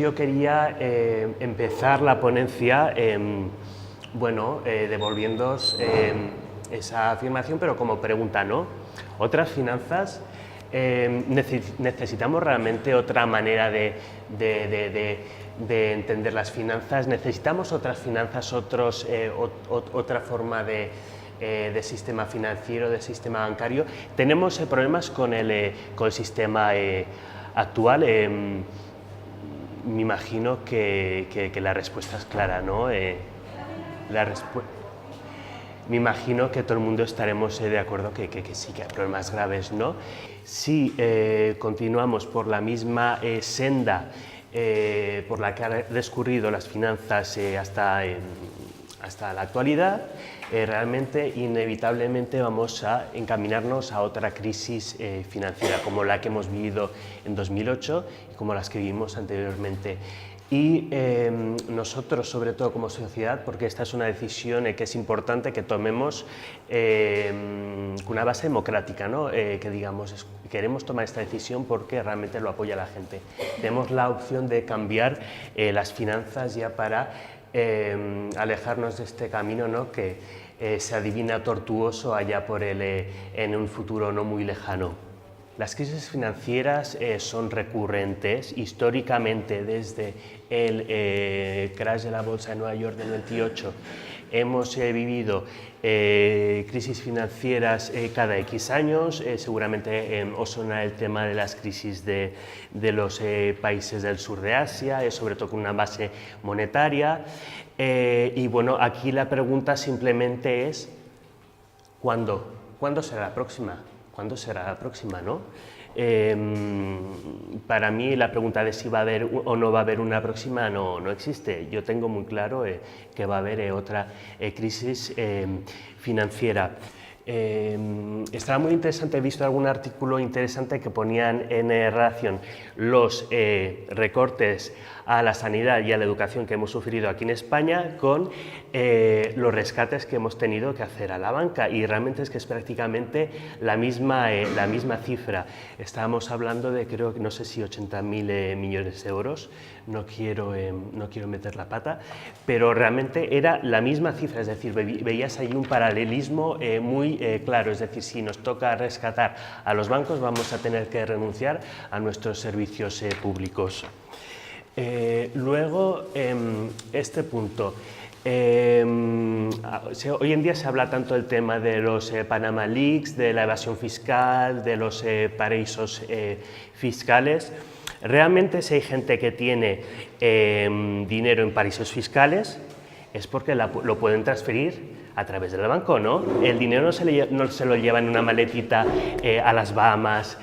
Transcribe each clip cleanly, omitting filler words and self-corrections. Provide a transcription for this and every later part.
yo quería empezar la ponencia, devolviéndoos esa afirmación, pero como pregunta, ¿no? ¿Otras finanzas? ¿Necesitamos realmente otra manera de entender las finanzas? ¿Necesitamos otras finanzas, otra forma de sistema financiero, de sistema bancario? Tenemos problemas con el sistema actual. Me imagino que la respuesta es clara, ¿no? Me imagino que todo el mundo estaremos de acuerdo que sí, que hay problemas graves, ¿no? Si continuamos por la misma senda por la que han discurrido las finanzas hasta la actualidad, realmente, inevitablemente, vamos a encaminarnos a otra crisis financiera, como la que hemos vivido en 2008 y como las que vivimos anteriormente. Y nosotros, sobre todo como sociedad, porque esta es una decisión que es importante que tomemos con una base democrática, ¿no? Que digamos, queremos tomar esta decisión porque realmente lo apoya la gente. Tenemos la opción de cambiar las finanzas ya para alejarnos de este camino, ¿no? Que se adivina tortuoso allá por en un futuro no muy lejano. Las crisis financieras son recurrentes históricamente desde el crash de la bolsa de Nueva York del 28. Hemos vivido crisis financieras cada X años. Seguramente os suena el tema de las crisis de los países del sur de Asia, sobre todo con una base monetaria. Y bueno, aquí la pregunta simplemente es ¿cuándo? ¿Cuándo será la próxima? ¿Cuándo será la próxima, no? Para mí la pregunta de si va a haber o no va a haber una próxima no existe. Yo tengo muy claro que va a haber otra crisis financiera. Estaba muy interesante, he visto algún artículo interesante que ponían en relación los recortes a la sanidad y a la educación que hemos sufrido aquí en España con los rescates que hemos tenido que hacer a la banca, y realmente es que es prácticamente la misma cifra. Estábamos hablando de, creo que no sé si 80.000 millones de euros, no quiero meter la pata, pero realmente era la misma cifra, es decir, veías ahí un paralelismo muy claro, es decir, si nos toca rescatar a los bancos vamos a tener que renunciar a nuestros servicios públicos. Luego, este punto. Hoy en día se habla tanto del tema de los Panama Leaks, de la evasión fiscal, de los paraísos fiscales. Realmente, si hay gente que tiene dinero en paraísos fiscales, es porque lo pueden transferir a través del banco, ¿no? El dinero no se lo lleva en una maletita a las Bahamas.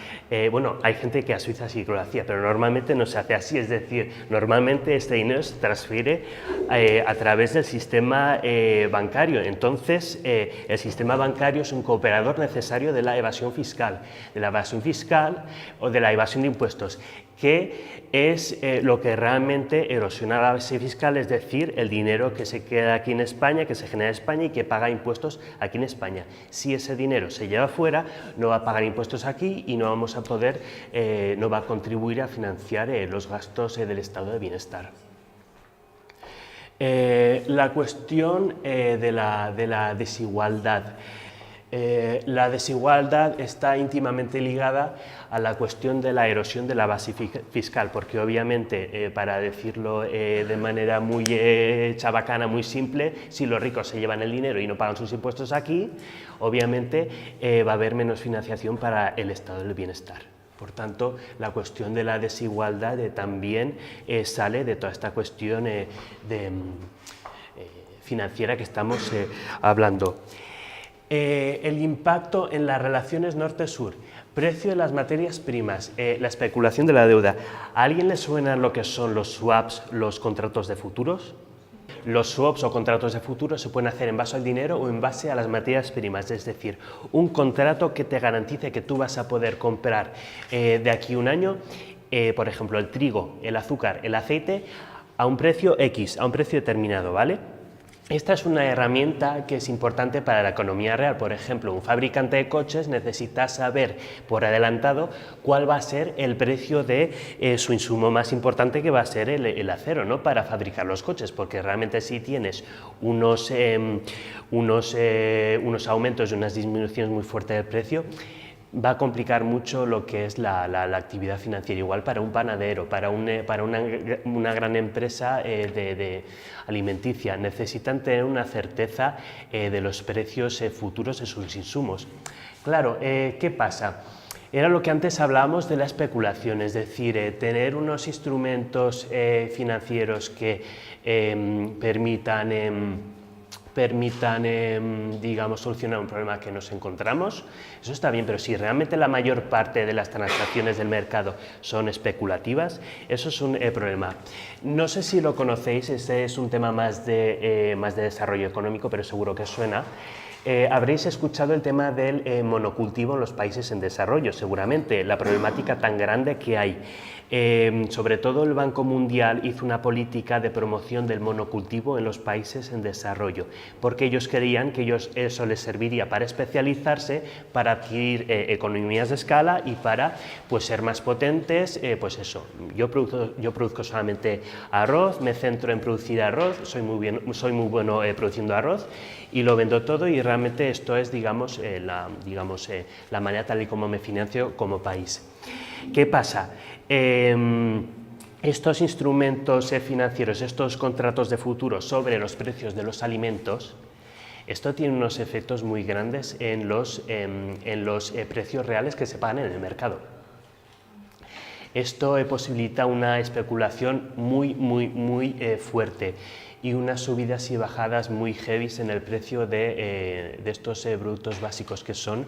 Bueno, hay gente que a Suiza sí que lo hacía, pero normalmente no se hace así, es decir, normalmente este dinero se transfiere a través del sistema bancario. Entonces, el sistema bancario es un cooperador necesario de la evasión fiscal o de la evasión de impuestos, que es lo que realmente erosiona la base fiscal, es decir, el dinero que se queda aquí en España, que se genera en España y que paga impuestos aquí en España. Si ese dinero se lleva fuera, no va a pagar impuestos aquí y no vamos a poder, no va a contribuir a financiar los gastos del estado de bienestar. La cuestión de la desigualdad. La desigualdad está íntimamente ligada a la cuestión de la erosión de la base fiscal, porque obviamente, para decirlo de manera muy chabacana, muy simple, si los ricos se llevan el dinero y no pagan sus impuestos aquí, obviamente va a haber menos financiación para el estado del bienestar. Por tanto, la cuestión de la desigualdad también sale de toda esta cuestión financiera que estamos hablando. El impacto en las relaciones norte-sur, precio de las materias primas, la especulación de la deuda. ¿A alguien le suena lo que son los swaps, los contratos de futuros? Los swaps o contratos de futuros se pueden hacer en base al dinero o en base a las materias primas, es decir, un contrato que te garantice que tú vas a poder comprar de aquí a un año, por ejemplo, el trigo, el azúcar, el aceite, a un precio X, a un precio determinado, ¿vale? Esta es una herramienta que es importante para la economía real. Por ejemplo, un fabricante de coches necesita saber por adelantado cuál va a ser el precio de su insumo más importante, que va a ser el acero, ¿no?, para fabricar los coches, porque realmente si tienes unos aumentos y unas disminuciones muy fuertes del precio, va a complicar mucho lo que es la actividad financiera. Igual para un panadero, para una gran empresa de alimenticia, necesitan tener una certeza de los precios futuros de sus insumos. Claro, ¿qué pasa? Era lo que antes hablábamos de la especulación, es decir, tener unos instrumentos financieros que permitan digamos, solucionar un problema que nos encontramos, eso está bien, pero si realmente la mayor parte de las transacciones del mercado son especulativas, eso es un problema. No sé si lo conocéis, este es un tema más de desarrollo económico, pero seguro que suena. Habréis escuchado el tema del monocultivo en los países en desarrollo, seguramente, la problemática tan grande que hay. Sobre todo el Banco Mundial hizo una política de promoción del monocultivo en los países en desarrollo, porque ellos creían que eso les serviría para especializarse, para adquirir economías de escala y para, pues, ser más potentes. Pues eso, yo produzco solamente arroz, me centro en producir arroz, soy muy bueno produciendo arroz y lo vendo todo, y realmente esto es, digamos, la manera tal y como me financio como país. ¿Qué pasa? Estos instrumentos financieros, estos contratos de futuro sobre los precios de los alimentos, esto tiene unos efectos muy grandes en los precios reales que se pagan en el mercado. Esto posibilita una especulación muy fuerte y unas subidas y bajadas muy heavy en el precio de estos productos básicos, que son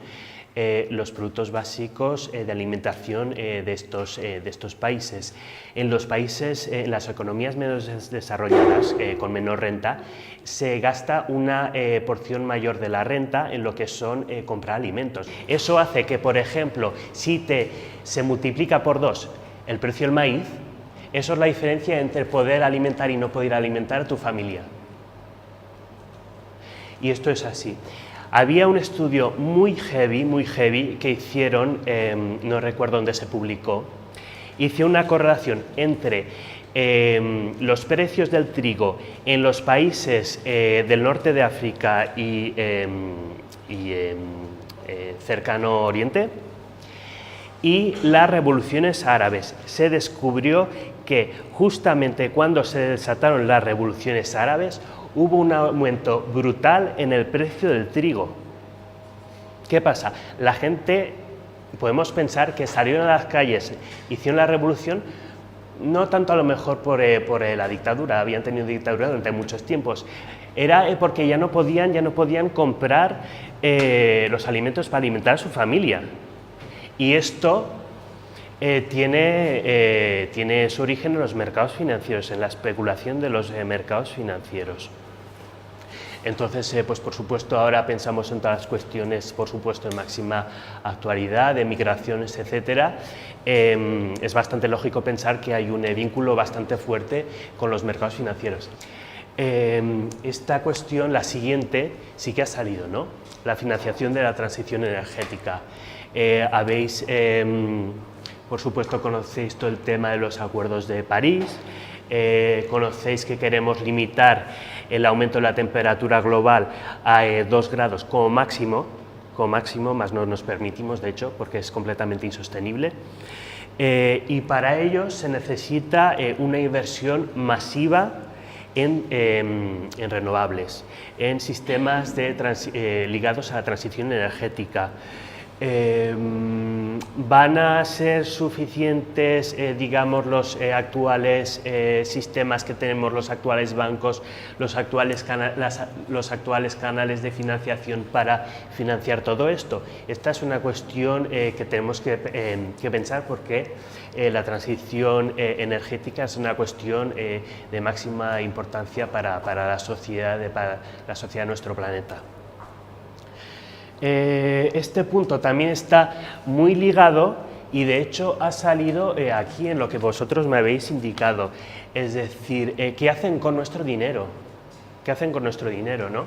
los productos básicos de alimentación de estos países. En los países, en las economías menos desarrolladas, con menor renta, se gasta una porción mayor de la renta en lo que son comprar alimentos. Eso hace que, por ejemplo, si se multiplica por 2 el precio del maíz, eso es la diferencia entre poder alimentar y no poder alimentar a tu familia. Y esto es así. Había un estudio muy heavy que hicieron, no recuerdo dónde se publicó, hizo una correlación entre los precios del trigo en los países del norte de África y cercano Oriente y las revoluciones árabes. Se descubrió que justamente cuando se desataron las revoluciones árabes hubo un aumento brutal en el precio del trigo. ¿Qué pasa? La gente, podemos pensar que salieron a las calles, hicieron la revolución, no tanto a lo mejor por la dictadura, habían tenido dictadura durante muchos tiempos, era porque ya no podían comprar los alimentos para alimentar a su familia. Y esto tiene su origen en los mercados financieros, en la especulación de los mercados financieros. Entonces, pues por supuesto, ahora pensamos en todas las cuestiones, por supuesto, de máxima actualidad, de migraciones, etcétera. Es bastante lógico pensar que hay un vínculo bastante fuerte con los mercados financieros. Esta cuestión, la siguiente, sí que ha salido, ¿no? La financiación de la transición energética. Por supuesto, conocéis todo el tema de los acuerdos de París, conocéis que queremos limitar el aumento de la temperatura global a 2 grados como máximo, más no nos permitimos, de hecho, porque es completamente insostenible. Y para ello se necesita una inversión masiva en renovables, en sistemas ligados a la transición energética. ¿Van a ser suficientes, digamos, los actuales sistemas que tenemos, los actuales bancos, los actuales canales de financiación para financiar todo esto? Esta es una cuestión que tenemos que pensar, porque la transición energética es una cuestión de máxima importancia para la sociedad de nuestro planeta. Este punto también está muy ligado y de hecho ha salido aquí en lo que vosotros me habéis indicado, es decir, ¿qué hacen con nuestro dinero? ¿Qué hacen con nuestro dinero, no?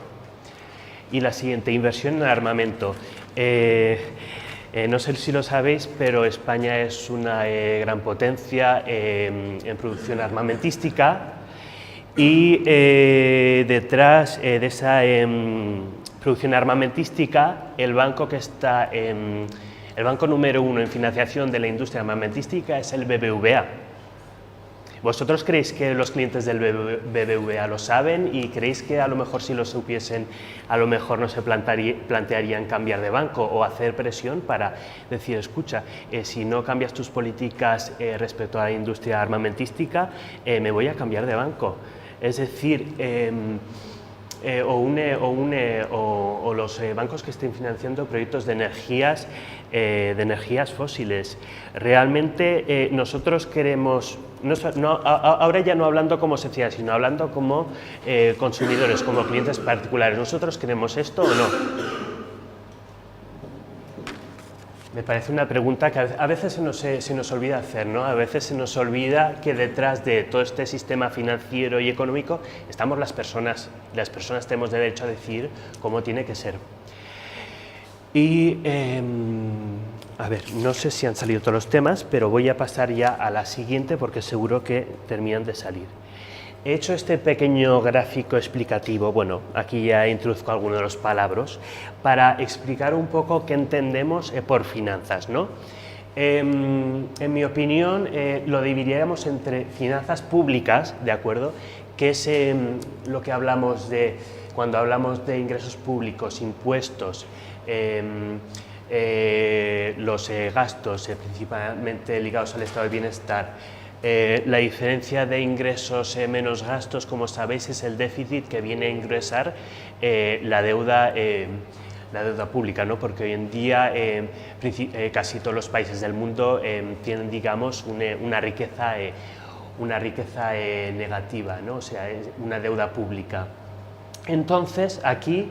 Y la siguiente, inversión en armamento. No sé si lo sabéis, pero España es una gran potencia en producción armamentística y detrás de esa producción armamentística, el banco número 1 en financiación de la industria armamentística es el BBVA. ¿Vosotros creéis que los clientes del BBVA lo saben y creéis que a lo mejor si lo supiesen, a lo mejor no se plantearían cambiar de banco o hacer presión para decir, escucha, si no cambias tus políticas respecto a la industria armamentística, me voy a cambiar de banco? Es decir, o los bancos que estén financiando proyectos de energías fósiles. Realmente nosotros queremos, ahora ya no hablando como sociedad, sino hablando como consumidores, como clientes particulares, ¿nosotros queremos esto o no? Me parece una pregunta que a veces se nos olvida hacer, ¿no? A veces se nos olvida que detrás de todo este sistema financiero y económico estamos las personas. Las personas tenemos derecho a decidir cómo tiene que ser. Y, a ver, no sé si han salido todos los temas, pero voy a pasar ya a la siguiente porque seguro que terminan de salir. He hecho este pequeño gráfico explicativo, bueno, aquí ya introduzco algunos de los palabras, para explicar un poco qué entendemos por finanzas, ¿no? En mi opinión, lo dividiríamos entre finanzas públicas, ¿de acuerdo? Que es lo que hablamos cuando hablamos de ingresos públicos, impuestos, los gastos principalmente ligados al estado de bienestar. La diferencia de ingresos menos gastos, como sabéis, es el déficit que viene a ingresar la deuda pública, ¿no? Porque hoy en día casi todos los países del mundo tienen, digamos, una riqueza negativa, ¿no? O sea, es una deuda pública. Entonces, aquí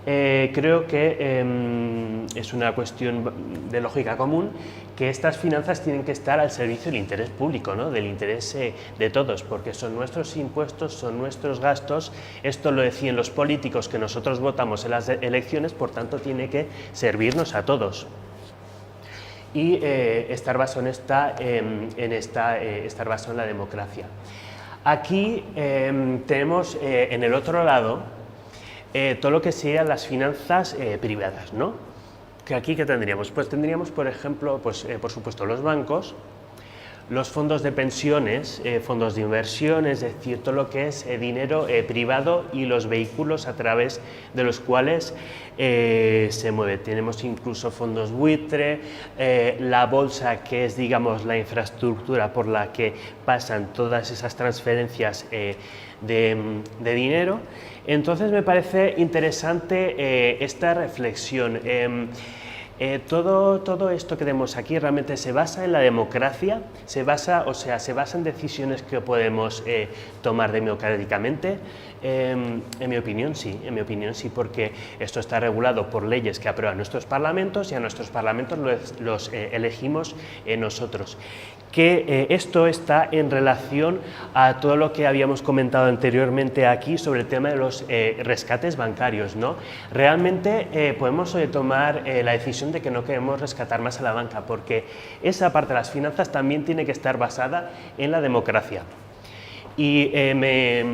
creo que es una cuestión de lógica común que estas finanzas tienen que estar al servicio del interés público, ¿no? Del interés de todos, porque son nuestros impuestos, son nuestros gastos, esto lo decían los políticos que nosotros votamos en las elecciones, por tanto tiene que servirnos a todos. Y estar basado estar basado en la democracia. Aquí tenemos en el otro lado todo lo que serían las finanzas privadas, ¿no? Que aquí, ¿qué tendríamos? Pues tendríamos, por ejemplo, por supuesto, los bancos, los fondos de pensiones, fondos de inversión, es decir, todo lo que es dinero privado y los vehículos a través de los cuales se mueve. Tenemos incluso fondos buitre, la bolsa, que es, digamos, la infraestructura por la que pasan todas esas transferencias de dinero. Entonces me parece interesante esta reflexión. Todo esto que vemos aquí realmente se basa en la democracia, se basa en decisiones que podemos tomar democráticamente. En mi opinión sí, porque esto está regulado por leyes que aprueban nuestros parlamentos y a nuestros parlamentos los elegimos nosotros. Que esto está en relación a todo lo que habíamos comentado anteriormente aquí sobre el tema de los rescates bancarios, ¿no? Realmente podemos tomar la decisión de que no queremos rescatar más a la banca, porque esa parte de las finanzas también tiene que estar basada en la democracia. Y me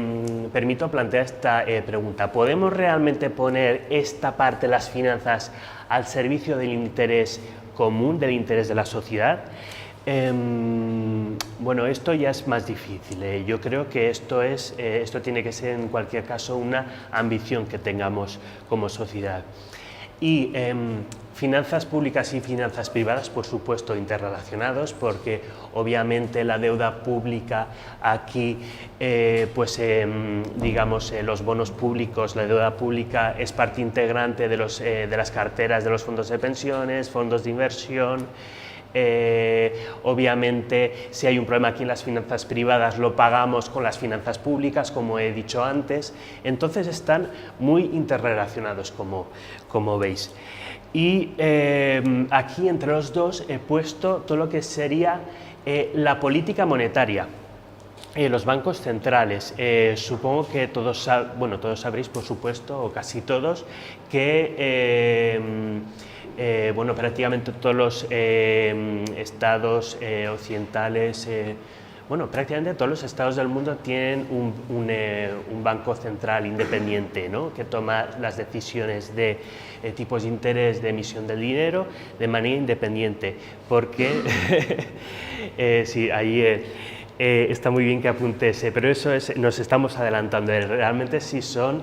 permito plantear esta pregunta. ¿Podemos realmente poner esta parte de las finanzas al servicio del interés común, del interés de la sociedad? Bueno, esto ya es más difícil. Yo creo que esto tiene que ser en cualquier caso una ambición que tengamos como sociedad. Y finanzas públicas y finanzas privadas, por supuesto, interrelacionados, porque obviamente la deuda pública aquí, digamos, los bonos públicos, la deuda pública es parte integrante de las carteras de los fondos de pensiones, fondos de inversión. Obviamente, si hay un problema aquí en las finanzas privadas, lo pagamos con las finanzas públicas, como he dicho antes. Entonces están muy interrelacionados, como veis. Y aquí entre los dos he puesto todo lo que sería la política monetaria. Los bancos centrales, supongo que todos, todos sabréis, por supuesto, o casi todos, que prácticamente todos los estados occidentales, prácticamente todos los estados del mundo tienen un banco central independiente, ¿no?, que toma las decisiones de tipos de interés, de emisión del dinero, de manera independiente, porque sí, ahí está muy bien que apunte ese, pero eso es, nos estamos adelantando, realmente sí son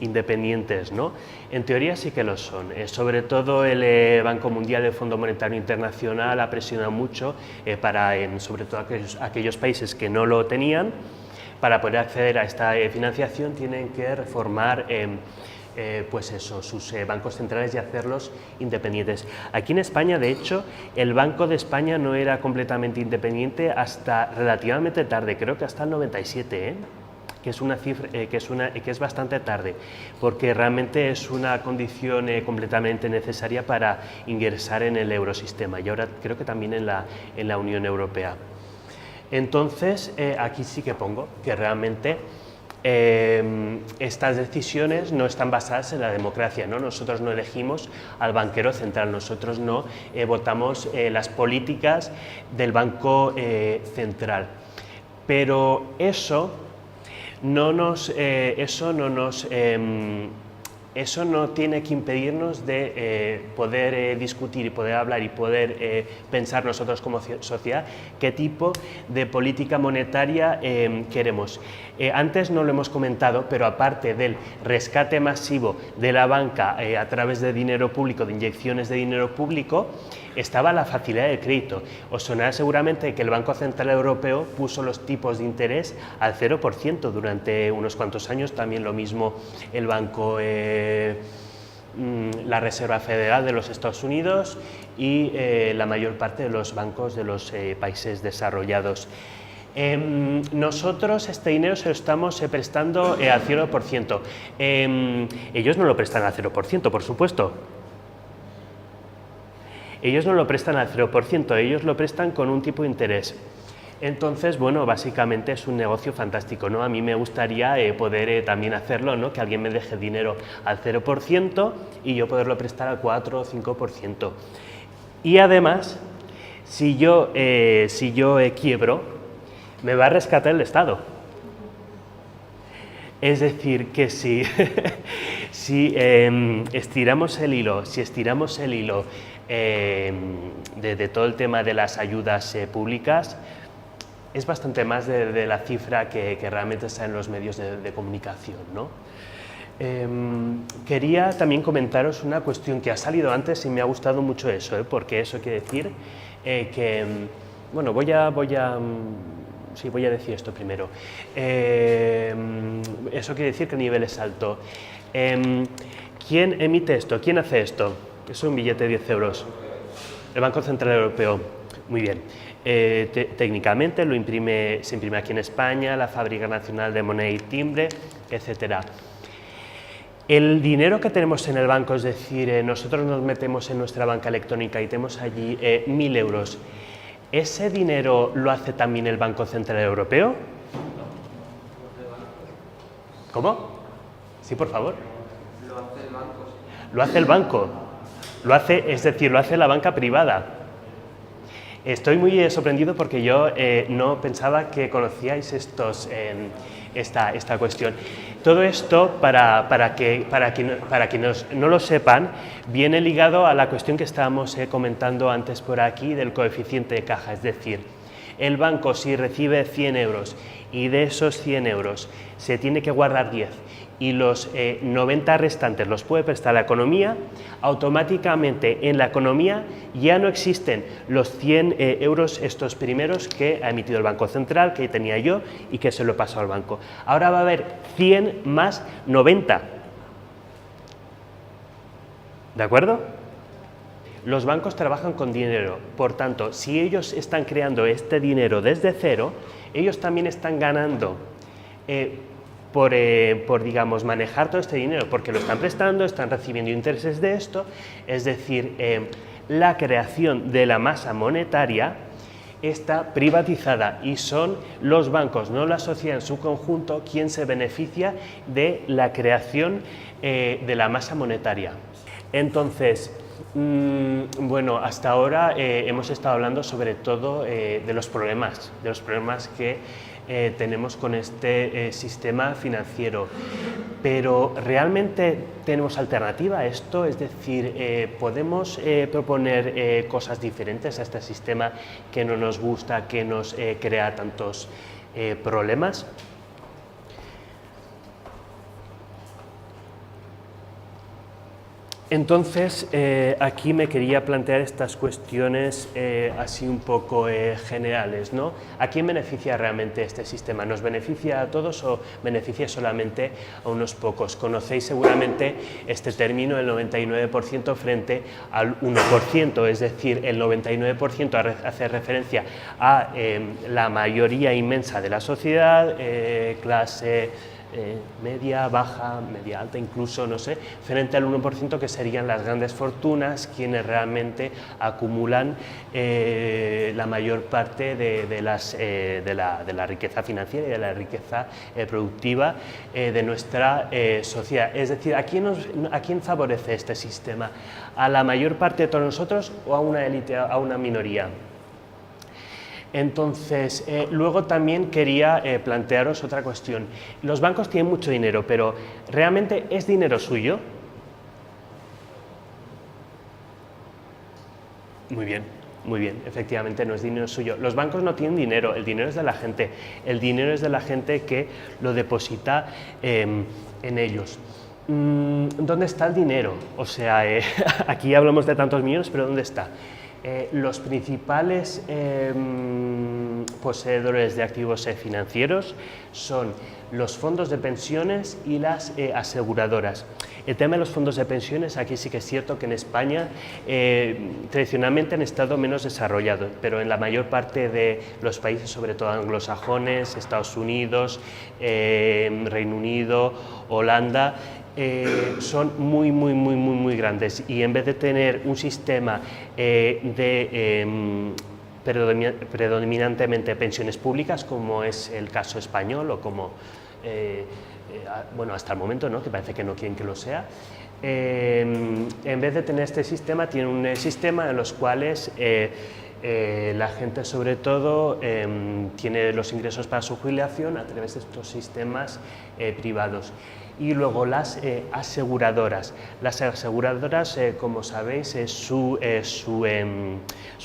independientes, ¿no? En teoría sí que lo son, sobre todo el Banco Mundial, el Fondo Monetario Internacional ha presionado mucho sobre todo aquellos países que no lo tenían. Para poder acceder a esta financiación tienen que reformar sus bancos centrales y hacerlos independientes. Aquí en España, de hecho, el Banco de España no era completamente independiente hasta relativamente tarde, creo que hasta el 97, que es una cifra que es bastante tarde, porque realmente es una condición completamente necesaria para ingresar en el eurosistema y ahora creo que también en la Unión Europea. Entonces, aquí sí que pongo que realmente estas decisiones no están basadas en la democracia, ¿no? Nosotros no elegimos al banquero central, nosotros no votamos las políticas del Banco Central. Pero eso no tiene que impedirnos de poder discutir y poder hablar y poder pensar nosotros como sociedad qué tipo de política monetaria queremos. Antes no lo hemos comentado, pero aparte del rescate masivo de la banca a través de dinero público, de inyecciones de dinero público, estaba la facilidad del crédito. Os sonará seguramente que el Banco Central Europeo puso los tipos de interés al 0% durante unos cuantos años, también lo mismo el banco, la Reserva Federal de los Estados Unidos y la mayor parte de los bancos de los países desarrollados. Nosotros este dinero se lo estamos prestando al 0%. Ellos no lo prestan al 0%, por supuesto. Ellos no lo prestan al 0%, ellos lo prestan con un tipo de interés. Entonces, bueno, básicamente es un negocio fantástico, ¿no? A mí me gustaría poder también hacerlo, ¿no? Que alguien me deje dinero al 0% y yo poderlo prestar al 4 o 5%. Y además, si yo quiebro, me va a rescatar el Estado. Es decir, que si estiramos el hilo, de todo el tema de las ayudas públicas, es bastante más de la cifra que realmente está en los medios de comunicación, ¿no? Quería también comentaros una cuestión que ha salido antes y me ha gustado mucho eso, porque eso quiere decir que, bueno, voy a decir esto primero. Eso quiere decir que el nivel es alto. ¿Quién emite esto? ¿Quién hace esto? Es un billete de 10 euros. El Banco Central Europeo. Muy bien. Técnicamente se imprime aquí en España, la Fábrica Nacional de Moneda y Timbre, etc. El dinero que tenemos en el banco, es decir, nosotros nos metemos en nuestra banca electrónica y tenemos allí 1.000 euros. ¿Ese dinero lo hace también el Banco Central Europeo? ¿Cómo? Sí, por favor. Lo hace el banco. Lo hace el banco. Lo hace la banca privada. Estoy muy sorprendido porque yo no pensaba que conocíais esta cuestión. Todo esto, para quienes no lo sepan, viene ligado a la cuestión que estábamos comentando antes por aquí del coeficiente de caja, es decir, el banco si recibe 100 euros y de esos 100 euros se tiene que guardar 10 y los 90 restantes los puede prestar la economía, automáticamente en la economía ya no existen los 100 euros estos primeros que ha emitido el Banco Central, que tenía yo y que se lo he pasado al banco. Ahora va a haber 100 más 90. ¿De acuerdo? Los bancos trabajan con dinero, por tanto, si ellos están creando este dinero desde cero, ellos también están ganando por digamos, manejar todo este dinero, porque lo están prestando, están recibiendo intereses de esto, es decir, la creación de la masa monetaria está privatizada y son los bancos, no la sociedad en su conjunto, quien se beneficia de la creación de la masa monetaria. Entonces, bueno, hasta ahora hemos estado hablando sobre todo de los problemas que tenemos con este sistema financiero, pero ¿realmente tenemos alternativa a esto? Es decir, ¿podemos proponer cosas diferentes a este sistema que no nos gusta, que nos crea tantos problemas? Entonces, aquí me quería plantear estas cuestiones así un poco generales, ¿no? ¿A quién beneficia realmente este sistema? ¿Nos beneficia a todos o beneficia solamente a unos pocos? Conocéis seguramente este término, el 99% frente al 1%, es decir, el 99% hace referencia a la mayoría inmensa de la sociedad, clase media, baja, media alta, incluso, no sé, frente al 1% que serían las grandes fortunas, quienes realmente acumulan la mayor parte de la riqueza financiera y de la riqueza productiva de nuestra sociedad. Es decir, ¿a quién favorece este sistema? ¿A la mayor parte de todos nosotros o a una élite, a una minoría? Entonces, luego también quería plantearos otra cuestión. Los bancos tienen mucho dinero, pero ¿realmente es dinero suyo? Muy bien, efectivamente no es dinero suyo. Los bancos no tienen dinero, el dinero es de la gente. El dinero es de la gente que lo deposita en ellos. ¿Dónde está el dinero? O sea, aquí hablamos de tantos millones, pero ¿dónde está? Los principales poseedores de activos financieros son los fondos de pensiones y las aseguradoras. El tema de los fondos de pensiones, aquí sí que es cierto que en España tradicionalmente han estado menos desarrollados, pero en la mayor parte de los países, sobre todo anglosajones, Estados Unidos, Reino Unido, Holanda, son muy grandes, y en vez de tener un sistema predominantemente pensiones públicas, como es el caso español o como bueno, hasta el momento, ¿no?, que parece que no quieren que lo sea, en vez de tener este sistema, tienen un sistema en los cuales la gente, sobre todo, tiene los ingresos para su jubilación a través de estos sistemas privados. Y luego las aseguradoras. Las aseguradoras, como sabéis, su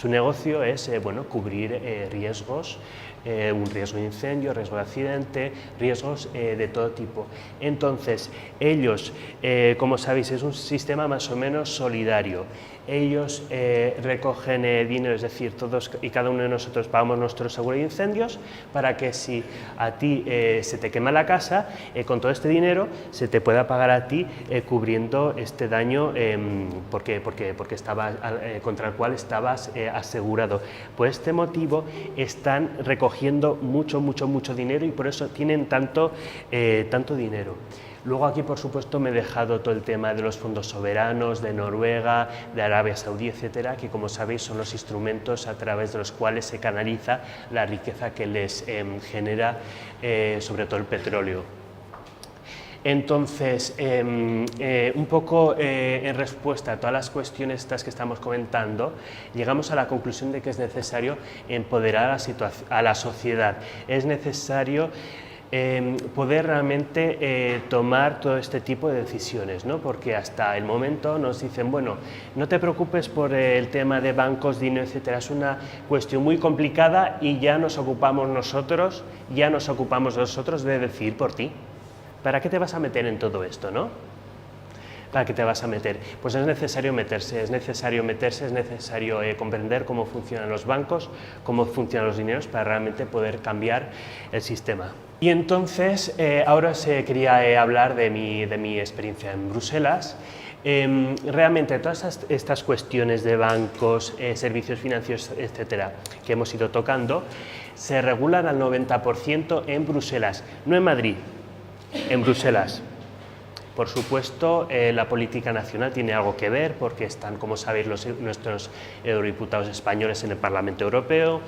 negocio es bueno, cubrir riesgos, un riesgo de incendio, riesgo de accidente, riesgos de todo tipo. Entonces, ellos, como sabéis, es un sistema más o menos solidario. Ellos recogen dinero, es decir, todos y cada uno de nosotros pagamos nuestro seguro de incendios para que si a ti se te quema la casa, con todo este dinero se te pueda pagar a ti cubriendo este daño porque contra el cual estabas asegurado. Por este motivo están recogiendo mucho dinero y por eso tienen tanto dinero. Luego aquí, por supuesto, me he dejado todo el tema de los fondos soberanos, de Noruega, de Arabia Saudí, etcétera, que, como sabéis, son los instrumentos a través de los cuales se canaliza la riqueza que les genera, sobre todo el petróleo. Entonces, un poco en respuesta a todas las cuestiones estas que estamos comentando, llegamos a la conclusión de que es necesario empoderar a la sociedad. Es necesario poder realmente tomar todo este tipo de decisiones, ¿no? Porque hasta el momento nos dicen, bueno, no te preocupes por el tema de bancos, dinero, etcétera, es una cuestión muy complicada y ya nos ocupamos nosotros de decidir por ti. ¿Para qué te vas a meter en todo esto, no? ¿Para qué te vas a meter? Pues es necesario meterse, es necesario comprender cómo funcionan los bancos, cómo funcionan los dineros para realmente poder cambiar el sistema. Y entonces, ahora quería hablar de mi experiencia en Bruselas. Realmente todas estas cuestiones de bancos, servicios financieros, etcétera, que hemos ido tocando, se regulan al 90% en Bruselas, no en Madrid, en Bruselas. Por supuesto, la política nacional tiene algo que ver porque están, como sabéis, nuestros eurodiputados españoles en el Parlamento Europeo.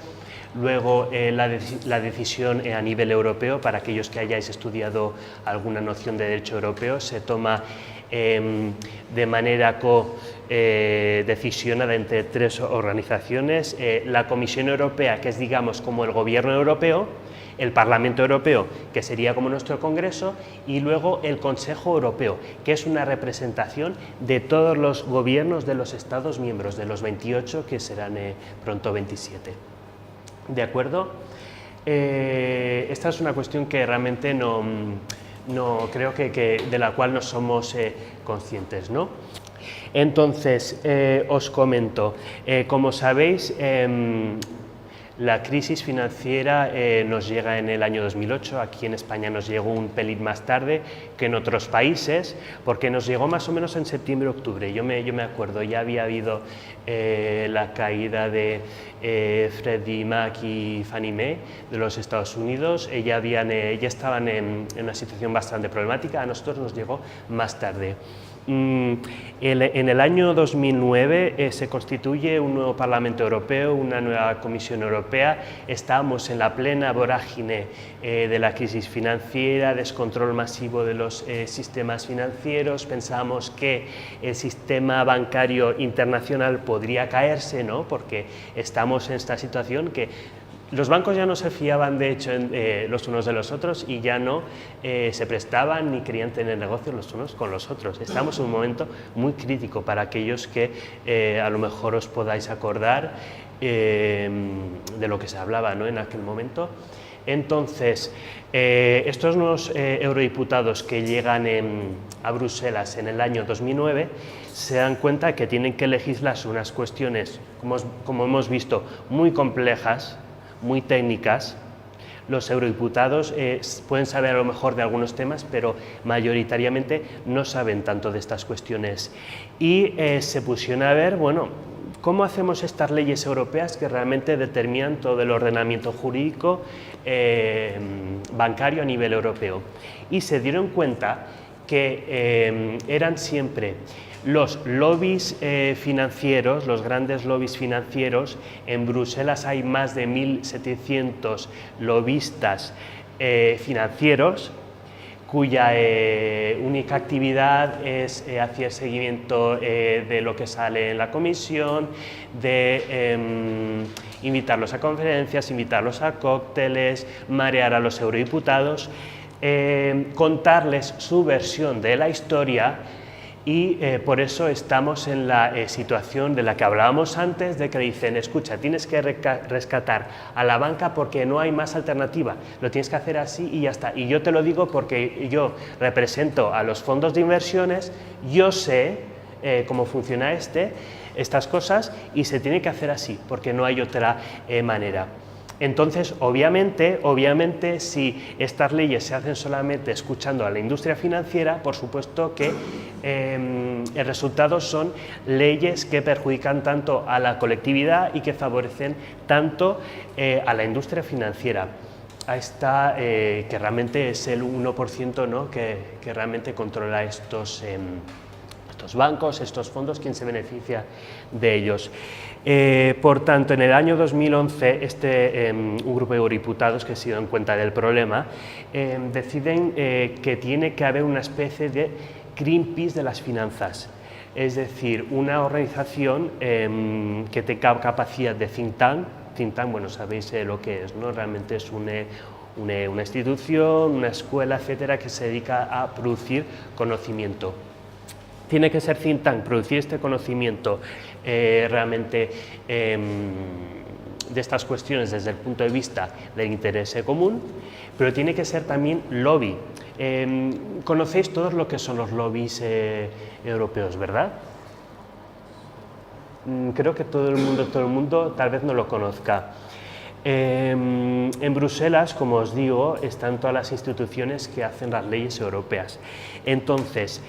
Luego, la decisión a nivel europeo, para aquellos que hayáis estudiado alguna noción de derecho europeo, se toma de manera decisionada entre tres organizaciones: la Comisión Europea, que es, digamos, como el Gobierno Europeo; el Parlamento Europeo, que sería como nuestro Congreso; y luego el Consejo Europeo, que es una representación de todos los gobiernos de los Estados miembros, de los 28, que serán pronto 27. ¿De acuerdo? Esta es una cuestión que realmente no creo que de la cual no somos conscientes, ¿no? Entonces, os comento, como sabéis, la crisis financiera nos llega en el año 2008, aquí en España nos llegó un pelín más tarde que en otros países, porque nos llegó más o menos en septiembre-octubre. Yo me acuerdo, ya había habido la caída de Freddie Mac y Fannie Mae de los Estados Unidos, ya estaban en una situación bastante problemática. A nosotros nos llegó más tarde. En el año 2009 se constituye un nuevo Parlamento Europeo, una nueva Comisión Europea. Estábamos en la plena vorágine de la crisis financiera, descontrol masivo de los sistemas financieros. Pensábamos que el sistema bancario internacional podría caerse, ¿no? Porque estamos en esta situación que los bancos ya no se fiaban, de hecho, los unos de los otros, y ya no se prestaban ni querían tener negocios los unos con los otros. Estamos en un momento muy crítico para aquellos que a lo mejor os podáis acordar de lo que se hablaba, ¿no?, en aquel momento. Entonces, estos nuevos eurodiputados que llegan a Bruselas en el año 2009 se dan cuenta que tienen que legislar unas cuestiones, como hemos visto, muy complejas, muy técnicas. Los eurodiputados pueden saber a lo mejor de algunos temas, pero mayoritariamente no saben tanto de estas cuestiones. Y se pusieron a ver, bueno, ¿cómo hacemos estas leyes europeas que realmente determinan todo el ordenamiento jurídico bancario a nivel europeo? Y se dieron cuenta que eran siempre los lobbies financieros, los grandes lobbies financieros. En Bruselas hay más de 1.700 lobistas financieros, cuya única actividad es hacer seguimiento de lo que sale en la comisión, de invitarlos a conferencias, invitarlos a cócteles, marear a los eurodiputados, contarles su versión de la historia. Y por eso estamos en la situación de la que hablábamos antes, de que dicen: escucha, tienes que rescatar a la banca porque no hay más alternativa, lo tienes que hacer así y ya está. Y yo te lo digo porque yo represento a los fondos de inversiones, yo sé cómo funciona estas cosas, y se tiene que hacer así porque no hay otra manera. Entonces, obviamente, si estas leyes se hacen solamente escuchando a la industria financiera, por supuesto que el resultado son leyes que perjudican tanto a la colectividad y que favorecen tanto a la industria financiera. A esta, que realmente es el 1%, ¿no?, que realmente controla estos bancos, estos fondos, quien se beneficia de ellos. Por tanto, en el año 2011, un grupo de eurodiputados que se dieron cuenta del problema deciden que tiene que haber una especie de Greenpeace de las finanzas, es decir, una organización que tenga capacidad de think tank. Think tank, bueno, sabéis lo que es, ¿no? Realmente es una institución, una escuela, etcétera, que se dedica a producir conocimiento. Tiene que ser think tank, producir este conocimiento realmente de estas cuestiones desde el punto de vista del interés común, pero tiene que ser también lobby. Conocéis todos lo que son los lobbies europeos, ¿verdad? Creo que todo el mundo tal vez no lo conozca. En Bruselas, como os digo, están todas las instituciones que hacen las leyes europeas. Entonces,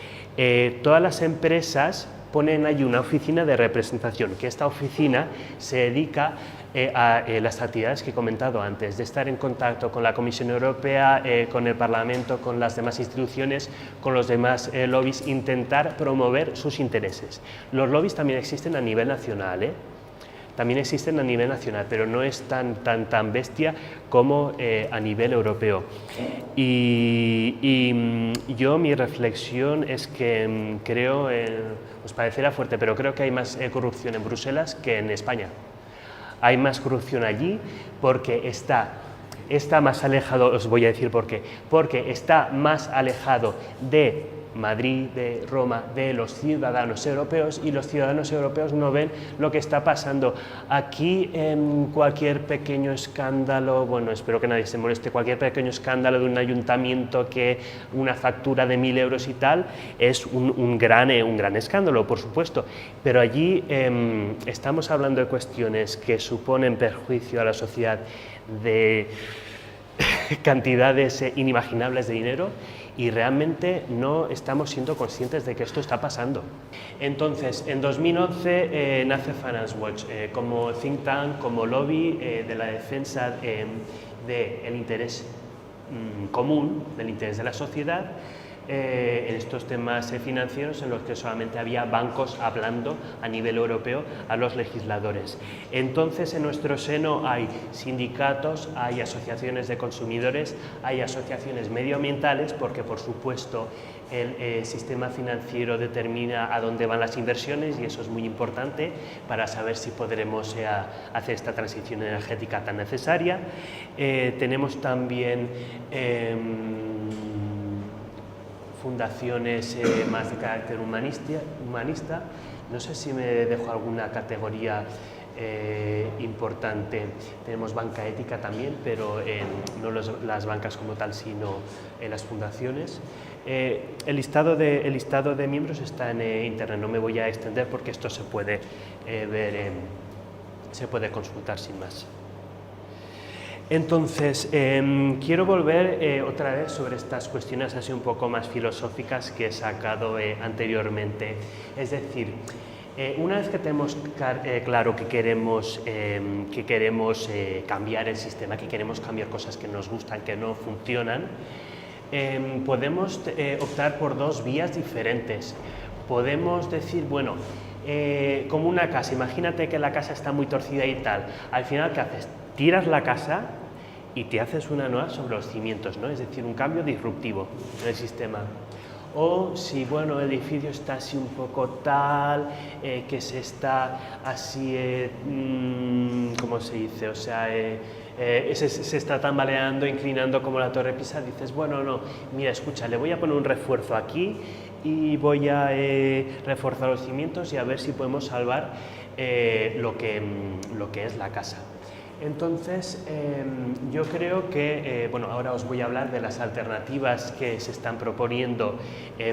todas las empresas ponen ahí una oficina de representación, que esta oficina se dedica las actividades que he comentado antes, de estar en contacto con la Comisión Europea, con el Parlamento, con las demás instituciones, con los demás lobbies, intentar promover sus intereses. Los lobbies también existen a nivel nacional, también existen a nivel nacional, pero no es tan bestia como a nivel europeo. Y yo, mi reflexión es que creo, os parecerá fuerte, pero creo que hay más corrupción en Bruselas que en España. Hay más corrupción allí porque está más alejado, os voy a decir por qué, porque está más alejado de Madrid, de Roma, de los ciudadanos europeos, y los ciudadanos europeos no ven lo que está pasando. Aquí cualquier pequeño escándalo, bueno, espero que nadie se moleste, cualquier pequeño escándalo de un ayuntamiento, que una factura de 1000 euros y tal, es un gran escándalo, por supuesto, pero allí estamos hablando de cuestiones que suponen perjuicio a la sociedad de cantidades inimaginables de dinero, y realmente no estamos siendo conscientes de que esto está pasando. Entonces, en 2011 nace Finance Watch como think tank, como lobby de la defensa del interés común, del interés de la sociedad, en estos temas financieros en los que solamente había bancos hablando a nivel europeo a los legisladores. Entonces, en nuestro seno hay sindicatos, hay asociaciones de consumidores, hay asociaciones medioambientales, porque por supuesto el sistema financiero determina a dónde van las inversiones, y eso es muy importante para saber si podremos hacer esta transición energética tan necesaria. Tenemos también fundaciones más de carácter humanista. No sé si me dejo alguna categoría importante. Tenemos banca ética también, pero no las bancas como tal, sino las fundaciones. El listado de miembros está en internet, no me voy a extender porque esto se puede ver, se puede consultar sin más. Entonces, quiero volver otra vez sobre estas cuestiones así un poco más filosóficas que he sacado anteriormente. Es decir, una vez que tenemos claro que queremos cambiar el sistema, que queremos cambiar cosas que nos gustan, que no funcionan, podemos optar por dos vías diferentes. Podemos decir, bueno, como una casa, imagínate que la casa está muy torcida y tal. Al final, ¿qué haces? Tiras la casa y te haces una nueva sobre los cimientos, ¿no? Es decir, un cambio disruptivo en el sistema. O si, bueno, el edificio está así un poco tal, que se está así, ¿cómo se dice? O sea, se está tambaleando, inclinando como la Torre Pisa, dices, bueno, no, mira, escucha, le voy a poner un refuerzo aquí y voy a reforzar los cimientos y a ver si podemos salvar lo que es la casa. Entonces, yo creo que, bueno, ahora os voy a hablar de las alternativas que se están proponiendo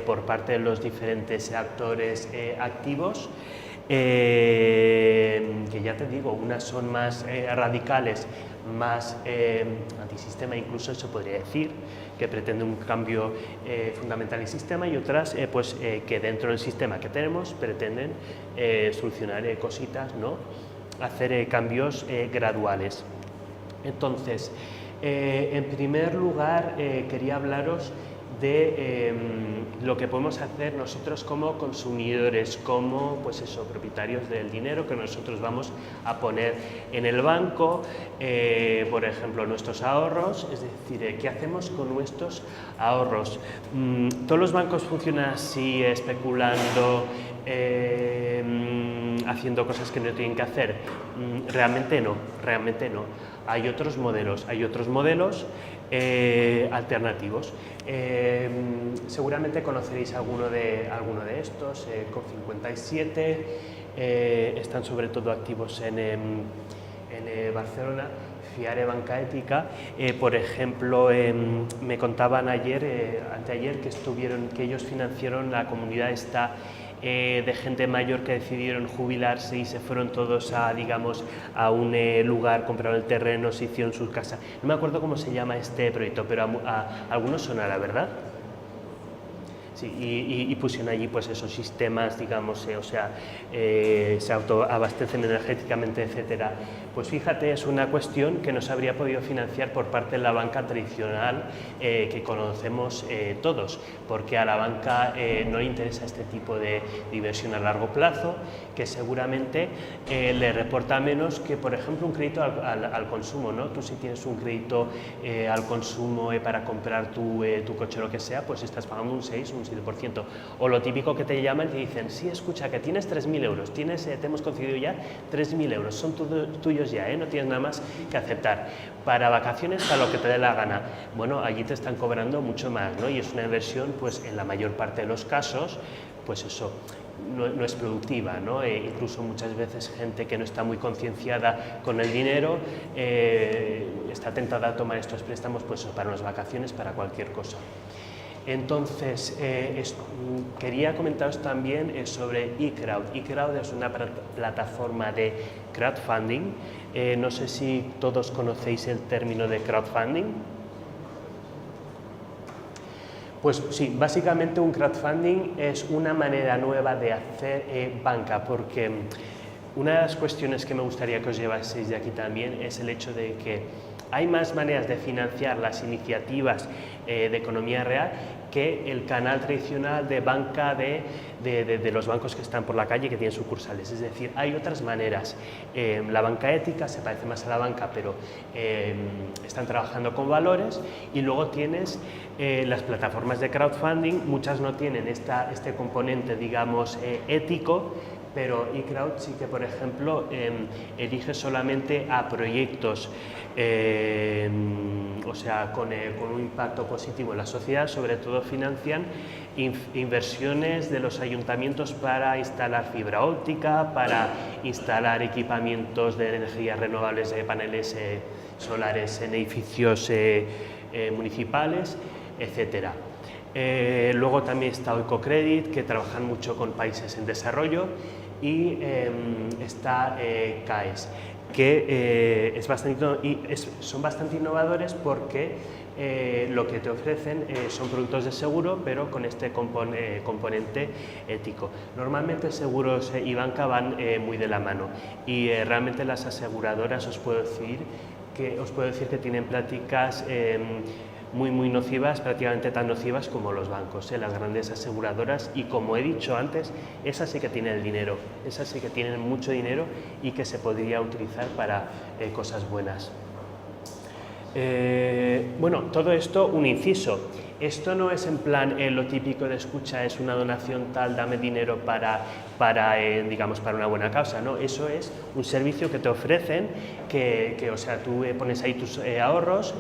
por parte de los diferentes actores activos, que ya te digo, unas son más radicales, más antisistema, incluso se podría decir, que pretende un cambio fundamental en el sistema, y otras pues, que dentro del sistema que tenemos pretenden solucionar cositas, ¿no? Hacer cambios graduales. Entonces, en primer lugar, quería hablaros de lo que podemos hacer nosotros como consumidores, como pues eso, propietarios del dinero que nosotros vamos a poner en el banco, por ejemplo, nuestros ahorros. Es decir, ¿qué hacemos con nuestros ahorros? ¿Todos los bancos funcionan así, especulando, haciendo cosas que no tienen que hacer? Realmente no, realmente no. Hay otros modelos alternativos. Seguramente conoceréis alguno de estos, COP57, están sobre todo activos en Barcelona. Fiare Banca Ética, por ejemplo, me contaban anteayer que ellos financiaron la comunidad esta de gente mayor que decidieron jubilarse y se fueron todos digamos, a un lugar, compraron el terreno, se hicieron sus casas. No me acuerdo cómo se llama este proyecto, pero a algunos sonará, ¿verdad? Sí, y pusieron allí pues esos sistemas, digamos, se autoabastecen energéticamente, etcétera. Pues fíjate, es una cuestión que no se habría podido financiar por parte de la banca tradicional que conocemos todos, porque a la banca no le interesa este tipo de inversión a largo plazo, que seguramente le reporta menos que, por ejemplo, un crédito al consumo, ¿no? Tú si tienes un crédito al consumo para comprar tu coche o lo que sea, pues estás pagando un 6, un 7%. O lo típico que te llaman y te dicen, sí, escucha, que tienes 3.000 euros, te hemos concedido ya 3.000 euros, son tuyos ya, no tienes nada más que aceptar. Para vacaciones, para lo que te dé la gana. Bueno, allí te están cobrando mucho más, ¿no? Y es una inversión, pues en la mayor parte de los casos, pues eso, no es productiva, ¿no? Incluso muchas veces gente que no está muy concienciada con el dinero está tentada a tomar estos préstamos pues, para unas vacaciones, para cualquier cosa. Entonces, quería comentaros también sobre eCrowd. eCrowd es una plataforma de crowdfunding. No sé si todos conocéis el término de crowdfunding. Pues sí, básicamente un crowdfunding es una manera nueva de hacer banca, porque una de las cuestiones que me gustaría que os llevaseis de aquí también es el hecho de que hay más maneras de financiar las iniciativas de economía real que el canal tradicional de banca de los bancos que están por la calle, que tienen sucursales. Es decir, hay otras maneras. La banca ética se parece más a la banca, pero están trabajando con valores. Y luego tienes las plataformas de crowdfunding. Muchas no tienen este componente, digamos, ético, pero eCrowd sí que, por ejemplo, elige solamente a proyectos o sea, con un impacto positivo en la sociedad. Sobre todo financian inversiones de los ayuntamientos para instalar fibra óptica, para instalar equipamientos de energías renovables de paneles solares en edificios municipales, etcétera. Luego también está Oicocredit, que trabajan mucho con países en desarrollo, y está CAES, que son bastante innovadores porque lo que te ofrecen son productos de seguro, pero con este componente ético. Normalmente seguros y banca van muy de la mano, y realmente las aseguradoras os puedo decir que tienen prácticas muy nocivas, prácticamente tan nocivas como los bancos, las grandes aseguradoras, y como he dicho antes, esas sí que tienen el dinero, esas sí que tienen mucho dinero y que se podría utilizar para cosas buenas. Bueno, todo esto, un inciso. Esto no es en plan lo típico de escucha, es una donación tal, dame dinero digamos, para una buena causa, ¿no? Eso es un servicio que te ofrecen, o sea, tú pones ahí tus ahorros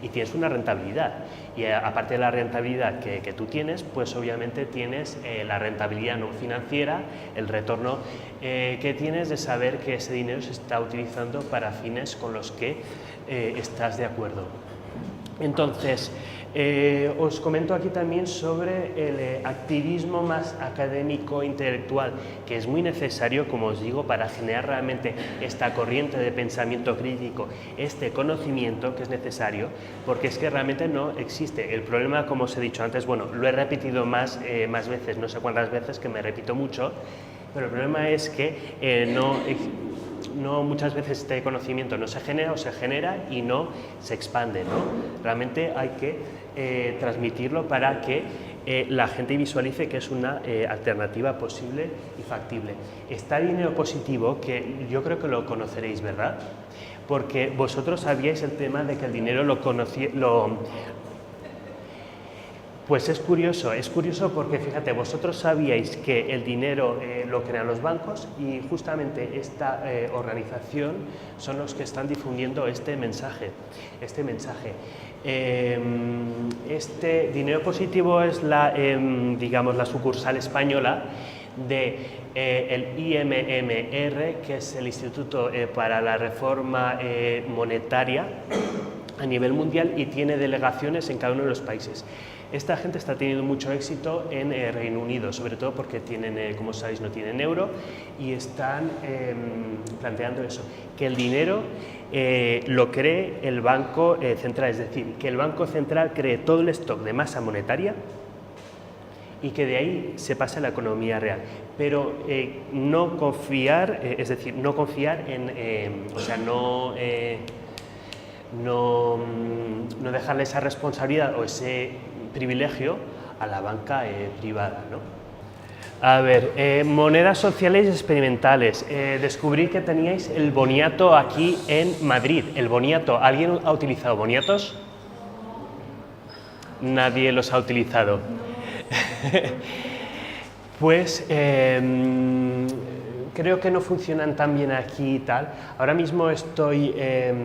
y tienes una rentabilidad. Y aparte de la rentabilidad que tú tienes, pues obviamente tienes la rentabilidad no financiera, el retorno que tienes de saber que ese dinero se está utilizando para fines con los que estás de acuerdo. Entonces, os comento aquí también sobre el activismo más académico intelectual, que es muy necesario, como os digo, para generar realmente esta corriente de pensamiento crítico, este conocimiento que es necesario, porque es que realmente no existe. El problema, como os he dicho antes, bueno, lo he repetido más veces, no sé cuántas veces, que me repito mucho, pero el problema es que no muchas veces este conocimiento no se genera, o se genera y no se expande, ¿no? Realmente hay que transmitirlo para que la gente visualice que es una alternativa posible y factible. Está el dinero positivo, que yo creo que lo conoceréis, ¿verdad? Porque vosotros sabíais el tema de que el dinero Pues es curioso porque, fíjate, vosotros sabíais que el dinero lo crean los bancos, y justamente esta organización son los que están difundiendo este mensaje. Este dinero positivo es digamos, la sucursal española el IMMR, que es el Instituto para la Reforma Monetaria a nivel mundial, y tiene delegaciones en cada uno de los países. Esta gente está teniendo mucho éxito en Reino Unido, sobre todo porque tienen, como sabéis, no tienen euro, y están planteando eso, que el dinero lo cree el Banco Central, es decir, que el Banco Central cree todo el stock de masa monetaria y que de ahí se pase a la economía real. Pero no confiar, es decir, no confiar en, o sea, no dejarle esa responsabilidad o ese privilegio a la banca privada, ¿no? A ver, monedas sociales experimentales. Descubrí que teníais el boniato aquí en Madrid. El boniato, ¿alguien ha utilizado boniatos? Nadie los ha utilizado. Pues creo que no funcionan tan bien aquí y tal. Ahora mismo estoy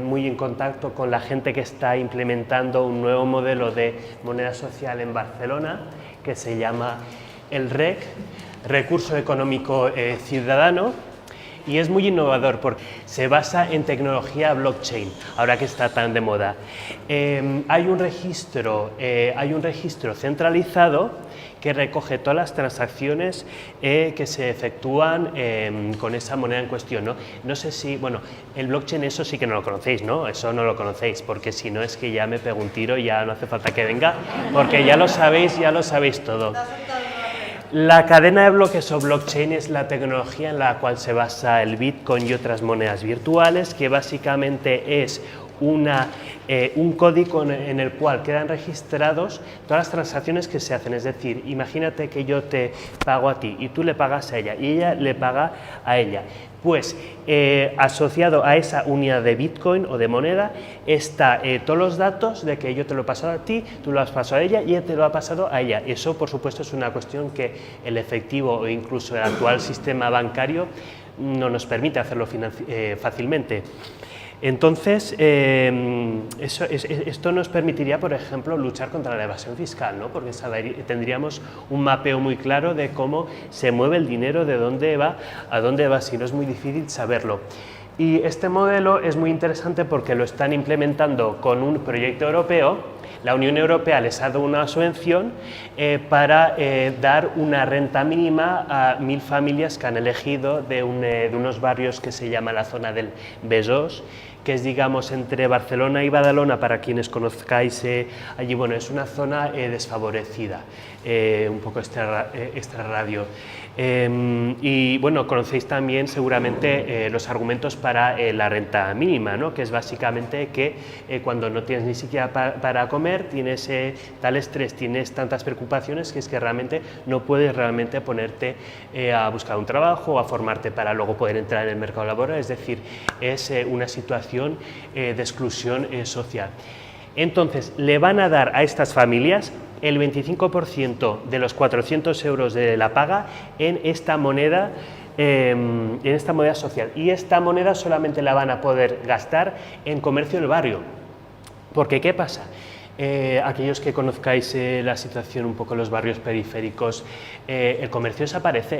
muy en contacto con la gente que está implementando un nuevo modelo de moneda social en Barcelona que se llama el REC, Recurso Económico Ciudadano, y es muy innovador porque se basa en tecnología blockchain, ahora que está tan de moda. Hay un registro centralizado que recoge todas las transacciones que se efectúan con esa moneda en cuestión, ¿no? No sé si, bueno, el blockchain eso sí que no lo conocéis, ¿no? Eso no lo conocéis, porque si no es que ya me pego un tiro, ya no hace falta que venga, porque ya lo sabéis todo. La cadena de bloques o blockchain es la tecnología en la cual se basa el Bitcoin y otras monedas virtuales, que básicamente es un código en el cual quedan registrados todas las transacciones que se hacen. Es decir, imagínate que yo te pago a ti y tú le pagas a ella y ella le paga a ella. Pues asociado a esa unidad de Bitcoin o de moneda está todos los datos de que yo te lo he pasado a ti, tú lo has pasado a ella y ella te lo ha pasado a ella. Eso, por supuesto, es una cuestión que el efectivo o incluso el actual sistema bancario no nos permite hacerlo fácilmente. Entonces, esto nos permitiría, por ejemplo, luchar contra la evasión fiscal, ¿no? Porque tendríamos un mapeo muy claro de cómo se mueve el dinero, de dónde va, a dónde va, si no es muy difícil saberlo. Y este modelo es muy interesante porque lo están implementando con un proyecto europeo. La Unión Europea les ha dado una subvención para dar una renta mínima a 1000 familias que han elegido de unos barrios que se llama la zona del Besós, que es, digamos, entre Barcelona y Badalona, para quienes conozcáis allí. Bueno, es una zona desfavorecida, un poco extrarradio. Y bueno, conocéis también seguramente los argumentos para la renta mínima, ¿no? Que es básicamente que cuando no tienes ni siquiera para comer, tienes tal estrés, tienes tantas preocupaciones que es que realmente no puedes realmente ponerte a buscar un trabajo o a formarte para luego poder entrar en el mercado laboral. Es decir, es una situación de exclusión social. Entonces, le van a dar a estas familias el 25% de los 400 euros de la paga en esta moneda social. Y esta moneda solamente la van a poder gastar en comercio del barrio. Porque, ¿qué pasa? Aquellos que conozcáis la situación un poco en los barrios periféricos, el comercio desaparece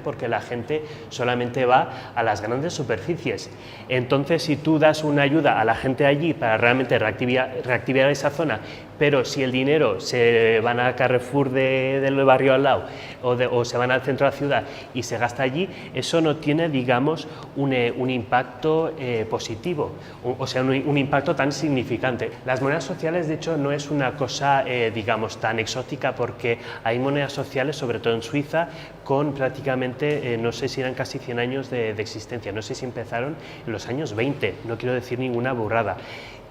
porque la gente solamente va a las grandes superficies. Entonces, si tú das una ayuda a la gente allí para realmente reactivar esa zona, pero si el dinero se van a Carrefour del barrio al lado o se van al centro de la ciudad y se gasta allí, eso no tiene, digamos, un impacto positivo, o sea, un impacto tan significante. Las monedas sociales, de hecho, no es una cosa, digamos, tan exótica, porque hay monedas sociales, sobre todo en Suiza, con prácticamente, no sé si eran casi 100 años de existencia, no sé si empezaron en los años 20, no quiero decir ninguna burrada.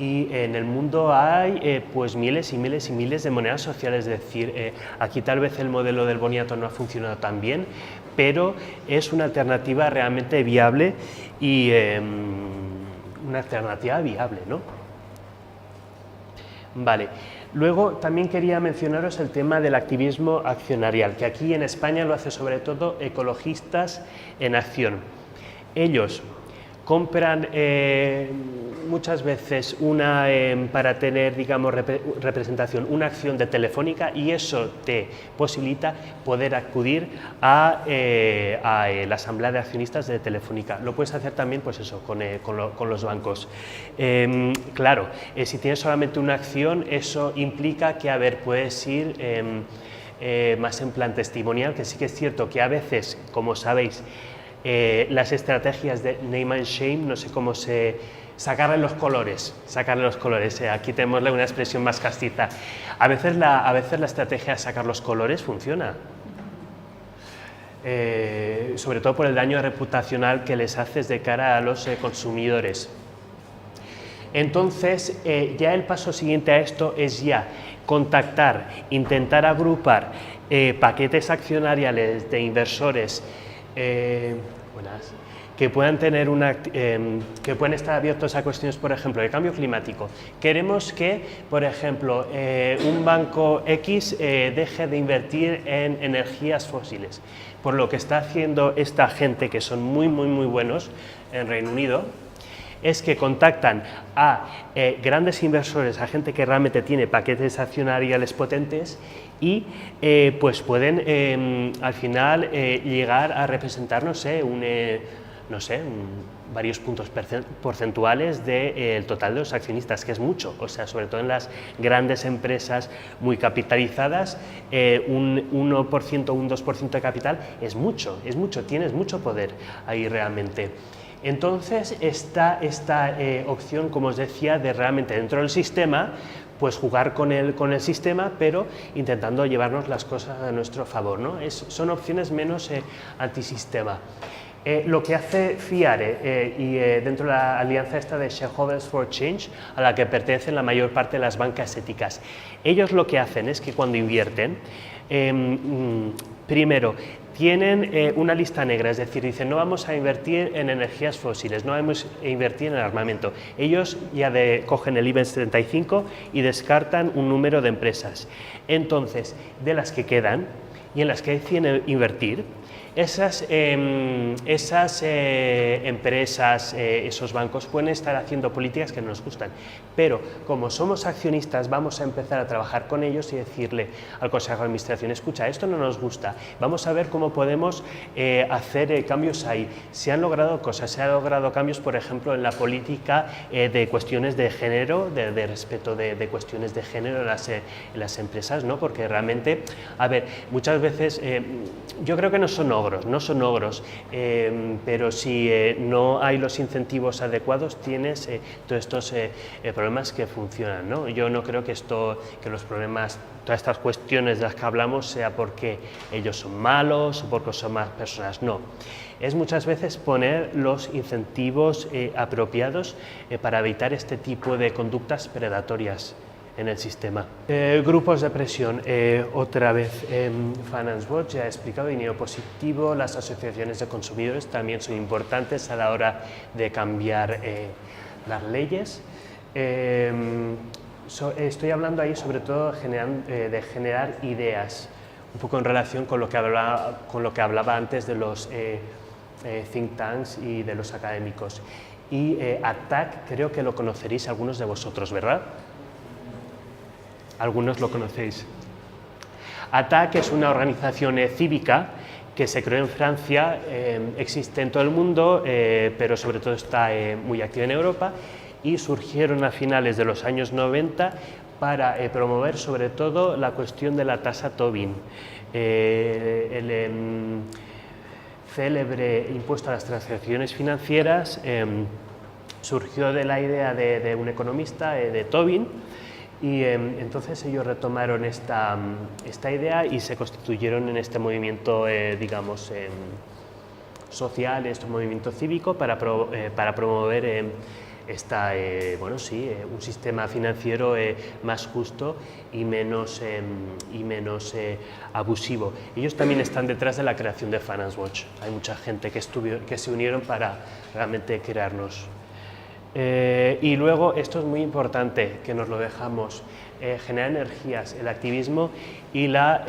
Y en el mundo hay pues miles y miles y miles de monedas sociales, es decir, aquí tal vez el modelo del boniato no ha funcionado tan bien, pero es una alternativa realmente viable y una alternativa viable, ¿no? Vale. Luego también quería mencionaros el tema del activismo accionarial, que aquí en España lo hace sobre todo Ecologistas en Acción. Ellos compran muchas veces para tener, digamos, representación, una acción de Telefónica, y eso te posibilita poder acudir a la asamblea de accionistas de Telefónica. Lo puedes hacer también, pues eso, con los bancos. Claro, si tienes solamente una acción, eso implica que, a ver, puedes ir más en plan testimonial, que sí que es cierto que a veces, como sabéis, las estrategias de name and shame, no sé cómo se sacarle los colores, sacarle los colores. Aquí tenemos una expresión más castiza. A veces la estrategia de sacar los colores funciona. Sobre todo por el daño reputacional que les haces de cara a los consumidores. Entonces, ya el paso siguiente a esto es ya contactar, intentar agrupar paquetes accionariales de inversores que puedan tener que puedan estar abiertos a cuestiones, por ejemplo, de cambio climático. Queremos que, por ejemplo, un banco X deje de invertir en energías fósiles. Por lo que está haciendo esta gente, que son muy buenos en Reino Unido, es que contactan a grandes inversores, a gente que realmente tiene paquetes accionariales potentes y pues pueden al final llegar a representar, varios puntos porcentuales del total de los accionistas, que es mucho. O sea, sobre todo en las grandes empresas muy capitalizadas, un 1%, un 2% de capital es mucho, tienes mucho poder ahí realmente. Entonces, esta opción, como os decía, de realmente dentro del sistema, pues jugar con el sistema, pero intentando llevarnos las cosas a nuestro favor, ¿no? Son opciones menos antisistema. Lo que hace FIARE dentro de la alianza esta de Shareholders for Change, a la que pertenecen la mayor parte de las bancas éticas, ellos lo que hacen es que cuando invierten, primero, tienen una lista negra, es decir, dicen no vamos a invertir en energías fósiles, no vamos a invertir en armamento. Ellos ya cogen el IBEX 35 y descartan un número de empresas. Entonces, de las que quedan y en las que deciden invertir, esas empresas, esos bancos pueden estar haciendo políticas que no nos gustan, pero como somos accionistas vamos a empezar a trabajar con ellos y decirle al Consejo de Administración, escucha, esto no nos gusta, vamos a ver cómo podemos hacer cambios ahí. Se han logrado cosas, se han logrado cambios, por ejemplo, en la política de cuestiones de género, de respeto de cuestiones de género en las empresas, ¿no? Porque realmente, a ver, muchas veces yo creo que no son ogros, pero si no hay los incentivos adecuados tienes todos estos problemas que funcionan, ¿no? Yo no creo que los problemas, todas estas cuestiones de las que hablamos sea porque ellos son malos o porque son malas personas, no. Es muchas veces poner los incentivos apropiados para evitar este tipo de conductas predatorias en el sistema. Grupos de presión, otra vez Finance Watch ya ha explicado, dinero positivo, las asociaciones de consumidores también son importantes a la hora de cambiar las leyes. Estoy hablando ahí sobre todo de generar ideas, un poco en relación con lo que hablaba antes de los think tanks y de los académicos. Y ATTAC creo que lo conoceréis algunos de vosotros, ¿verdad? Algunos lo conocéis. ATTAC es una organización cívica que se creó en Francia, existe en todo el mundo, pero sobre todo está muy activa en Europa, y surgieron a finales de los años 90 para promover sobre todo la cuestión de la tasa Tobin, el célebre impuesto a las transacciones financieras. Surgió de la idea de un economista, de Tobin, y entonces ellos retomaron esta idea y se constituyeron en este movimiento, digamos, social, este movimiento cívico para promover un sistema financiero más justo y menos abusivo. Ellos también están detrás de la creación de Finance Watch. Hay mucha gente que se unieron para realmente crearnos. Y luego, esto es muy importante, que nos lo dejamos, generar energías, el activismo y la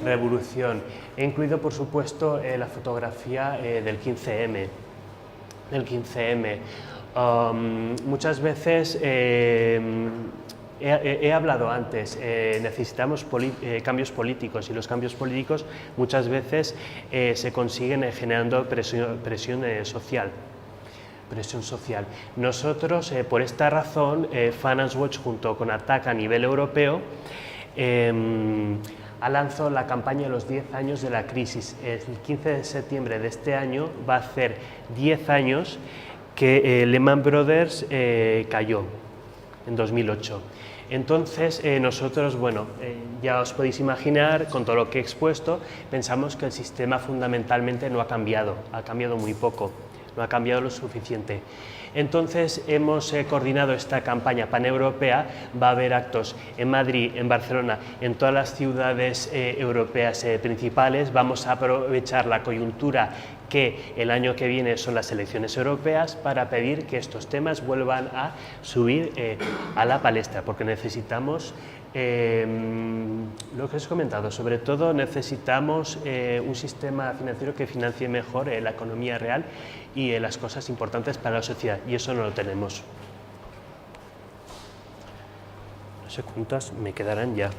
revolución. He incluido, por supuesto, la fotografía del 15M. Muchas veces, he hablado antes, necesitamos cambios políticos, y los cambios políticos muchas veces se consiguen generando presión social. Nosotros, por esta razón, Finance Watch junto con ATTAC a nivel europeo ha lanzado la campaña de los 10 años de la crisis. El 15 de septiembre de este año va a hacer 10 años que Lehman Brothers cayó en 2008. Entonces, nosotros, bueno, ya os podéis imaginar, con todo lo que he expuesto, pensamos que el sistema fundamentalmente no ha cambiado muy poco, no ha cambiado lo suficiente. Entonces, hemos coordinado esta campaña paneuropea. Va a haber actos en Madrid, en Barcelona, en todas las ciudades europeas principales. Vamos a aprovechar la coyuntura que el año que viene son las elecciones europeas para pedir que estos temas vuelvan a subir a la palestra, porque necesitamos lo que os he comentado, sobre todo necesitamos un sistema financiero que financie mejor la economía real y las cosas importantes para la sociedad, y eso no lo tenemos. No sé cuántas me quedarán ya.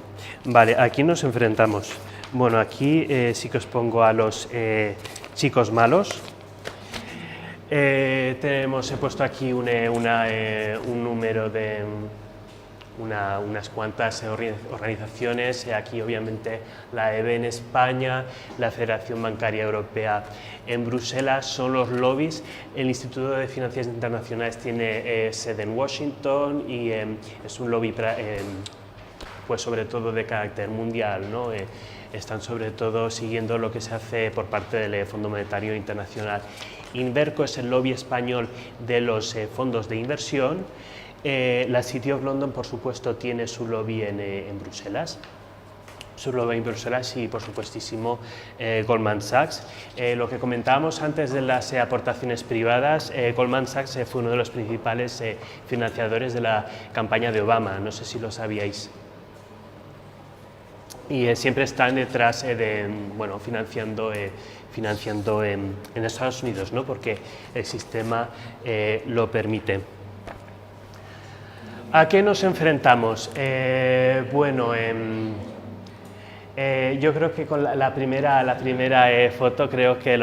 Vale, aquí nos enfrentamos. Bueno, aquí sí que os pongo a los chicos malos. He puesto aquí un número de unas cuantas organizaciones, aquí obviamente la EBE en España, la Federación Bancaria Europea en Bruselas, son los lobbies. El Instituto de Finanzas Internacionales tiene sede en Washington y es un lobby pues sobre todo de carácter mundial, ¿no? Están sobre todo siguiendo lo que se hace por parte del Fondo Monetario Internacional. Inverco es el lobby español de los fondos de inversión. La City of London, por supuesto, tiene su lobby en Bruselas. Su lobby en Bruselas y, por supuestísimo, Goldman Sachs. Lo que comentábamos antes de las aportaciones privadas, Goldman Sachs fue uno de los principales financiadores de la campaña de Obama, no sé si lo sabíais. Y siempre están detrás financiando en Estados Unidos, ¿no? Porque el sistema lo permite. ¿A qué nos enfrentamos? Yo creo que con la primera foto creo que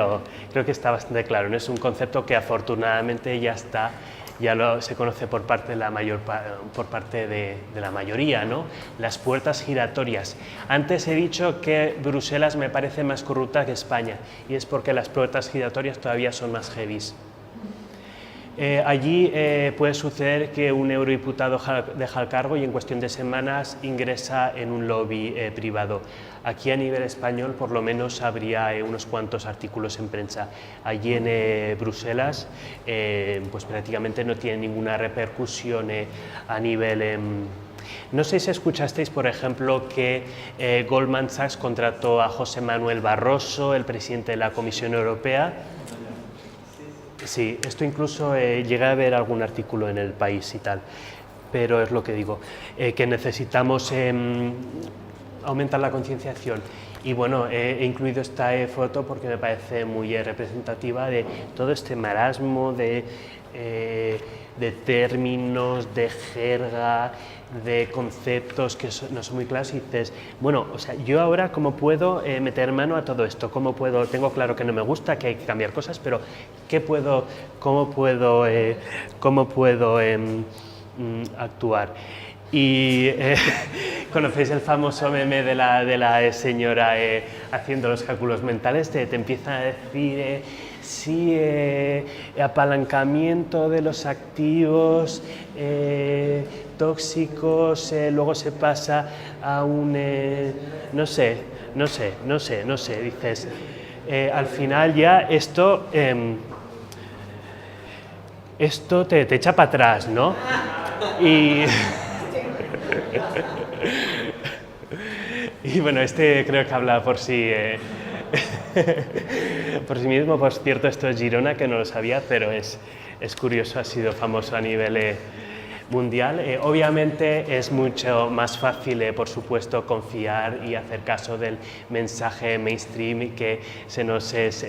está bastante claro, ¿no? Es un concepto que afortunadamente se conoce por parte de la mayoría, ¿no? Las puertas giratorias. Antes he dicho que Bruselas me parece más corrupta que España, y es porque las puertas giratorias todavía son más heavies. Allí puede suceder que un eurodiputado deja el cargo y en cuestión de semanas ingresa en un lobby privado. Aquí a nivel español por lo menos habría unos cuantos artículos en prensa. Allí en Bruselas pues prácticamente no tiene ninguna repercusión a nivel... No sé si escuchasteis, por ejemplo, que Goldman Sachs contrató a José Manuel Barroso, el presidente de la Comisión Europea. Sí, esto incluso llegué a ver algún artículo en El País y tal, pero es lo que digo, que necesitamos aumentar la concienciación. Y bueno, he incluido esta foto porque me parece muy representativa de todo este marasmo de términos, de jerga, de conceptos que no son muy claros, y dices, bueno, o sea, yo ahora cómo puedo meter mano a todo esto, tengo claro que no me gusta, que hay que cambiar cosas, pero cómo puedo actuar. Y conocéis el famoso meme de la señora haciendo los cálculos mentales, te empieza a decir sí, apalancamiento de los activos tóxicos, luego se pasa a un no sé, dices, al final ya esto te echa para atrás, ¿no? Y bueno, creo que habla por sí mismo. Por cierto, esto es Girona, que no lo sabía, pero es curioso, ha sido famoso a nivel mundial. Obviamente es mucho más fácil, por supuesto, confiar y hacer caso del mensaje mainstream que se nos es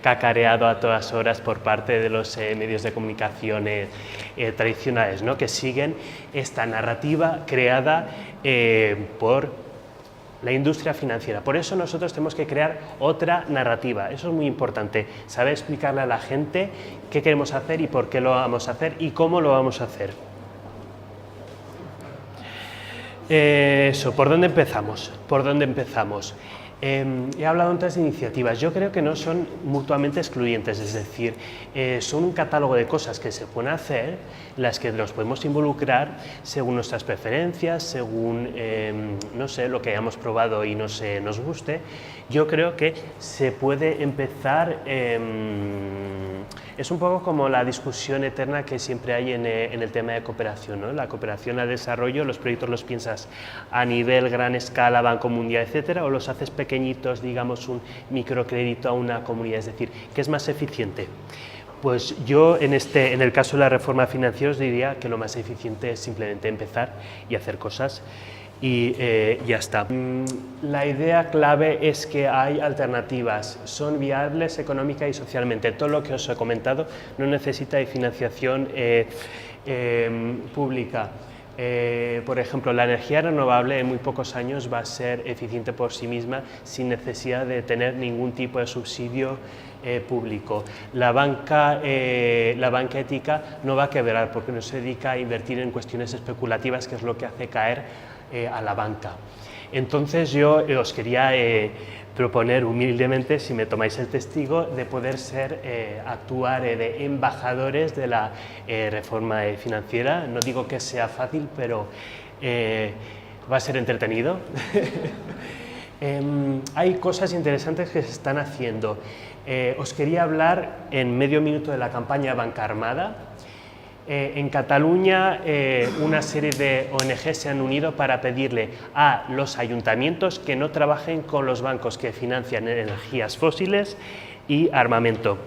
cacareado a todas horas por parte de los medios de comunicación tradicionales, ¿no? Que siguen esta narrativa creada por la industria financiera. Por eso nosotros tenemos que crear otra narrativa. Eso es muy importante, saber explicarle a la gente qué queremos hacer y por qué lo vamos a hacer y cómo lo vamos a hacer. ¿por dónde empezamos? He hablado antes de iniciativas. Yo creo que no son mutuamente excluyentes, es decir, son un catálogo de cosas que se pueden hacer, las que nos podemos involucrar según nuestras preferencias, según, no sé, lo que hayamos probado y nos guste. Yo creo que se puede empezar, es un poco como la discusión eterna que siempre hay en el tema de cooperación, ¿no? La cooperación al desarrollo, los proyectos los piensas a nivel gran escala, Banco Mundial, etcétera, o los haces pequeñitos, digamos un microcrédito a una comunidad, es decir, ¿qué es más eficiente? Pues yo en el caso de la reforma financiera os diría que lo más eficiente es simplemente empezar y hacer cosas y ya está. La idea clave es que hay alternativas, son viables económica y socialmente. Todo lo que os he comentado no necesita de financiación pública. Por ejemplo, la energía renovable en muy pocos años va a ser eficiente por sí misma sin necesidad de tener ningún tipo de subsidio público. La banca ética no va a quebrar porque no se dedica a invertir en cuestiones especulativas, que es lo que hace caer a la banca. Entonces yo os quería proponer humildemente, si me tomáis el testigo, de poder actuar de embajadores de la reforma financiera. No digo que sea fácil, pero va a ser entretenido. Hay cosas interesantes que se están haciendo. Os quería hablar en medio minuto de la campaña Banca Armada. En Cataluña una serie de ONG se han unido para pedirle a los ayuntamientos que no trabajen con los bancos que financian energías fósiles y armamento.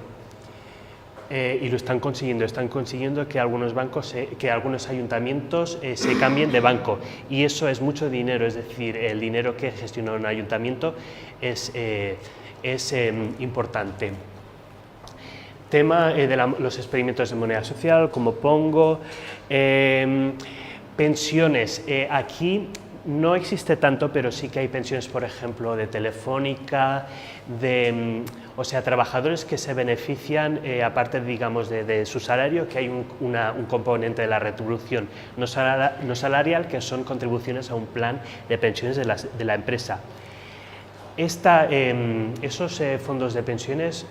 Y lo están consiguiendo que algunos bancos, que algunos ayuntamientos se cambien de banco, y eso es mucho dinero, es decir, el dinero que gestiona un ayuntamiento es importante. Tema de los experimentos de moneda social, como pongo, pensiones. Aquí no existe tanto, pero sí que hay pensiones, por ejemplo, de Telefónica, o sea, trabajadores que se benefician, aparte, digamos, de su salario, que hay un componente de la retribución no salarial, que son contribuciones a un plan de pensiones de la empresa. Esos fondos de pensiones,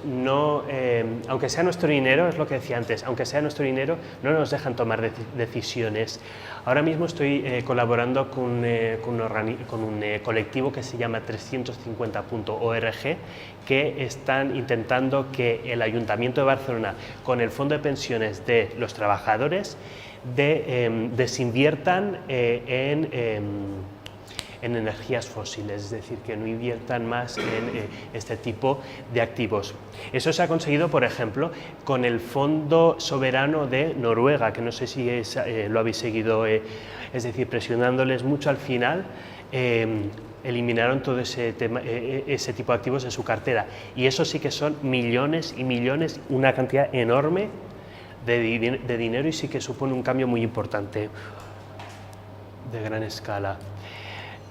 aunque sea nuestro dinero, es lo que decía antes, aunque sea nuestro dinero, no nos dejan tomar decisiones. Ahora mismo estoy colaborando con un colectivo que se llama 350.org, que están intentando que el Ayuntamiento de Barcelona, con el fondo de pensiones de los trabajadores, desinviertan en energías fósiles, es decir, que no inviertan más en este tipo de activos. Eso se ha conseguido, por ejemplo, con el Fondo Soberano de Noruega, que no sé si lo habéis seguido, es decir, presionándoles mucho al final, eliminaron todo ese tipo de activos de su cartera, y eso sí que son millones y millones, una cantidad enorme de dinero, y sí que supone un cambio muy importante, de gran escala.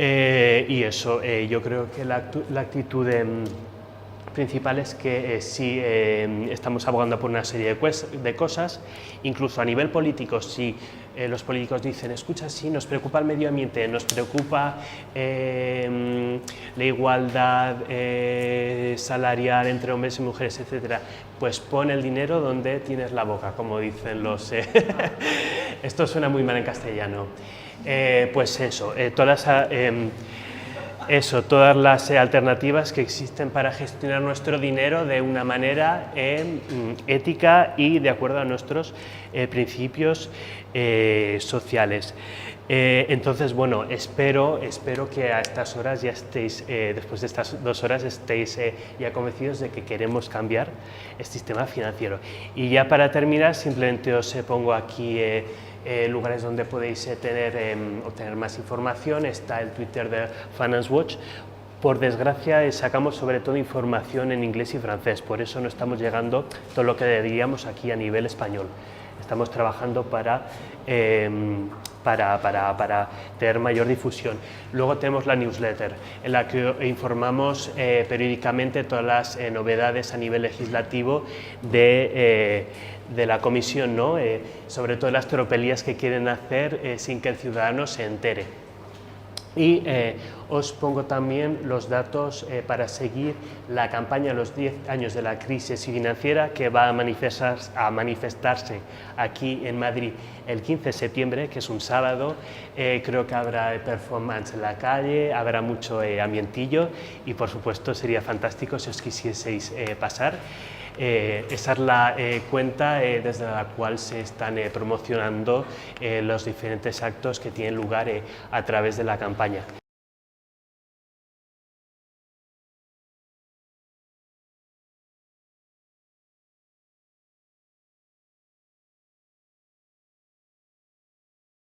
Y eso, yo creo que la actitud principal es que sí estamos abogando por una serie de cosas, incluso a nivel político. Si los políticos dicen, escucha, sí, nos preocupa el medio ambiente, nos preocupa la igualdad salarial entre hombres y mujeres, etcétera, pues pon el dinero donde tienes la boca, como dicen los... Esto suena muy mal en castellano. Pues eso, todas las alternativas que existen para gestionar nuestro dinero de una manera ética y de acuerdo a nuestros principios sociales. Entonces, bueno, espero que a estas horas ya estéis, después de estas 2 horas, estéis ya convencidos de que queremos cambiar el sistema financiero. Y ya para terminar, simplemente os pongo aquí lugares donde podéis obtener más información. Está el Twitter de Finance Watch. Por desgracia, sacamos sobre todo información en inglés y francés, por eso no estamos llegando todo lo que deberíamos aquí a nivel español. Estamos trabajando para tener mayor difusión. Luego tenemos la newsletter, en la que informamos periódicamente todas las novedades a nivel legislativo de la Comisión, ¿no? Sobre todo las tropelías que quieren hacer sin que el ciudadano se entere. Y os pongo también los datos para seguir la campaña Los 10 años de la crisis financiera, que va a manifestarse aquí en Madrid el 15 de septiembre, que es un sábado. Creo que habrá performance en la calle, habrá mucho ambientillo y por supuesto sería fantástico si os quisieseis pasar. Esa es la cuenta desde la cual se están promocionando los diferentes actos que tienen lugar a través de la campaña.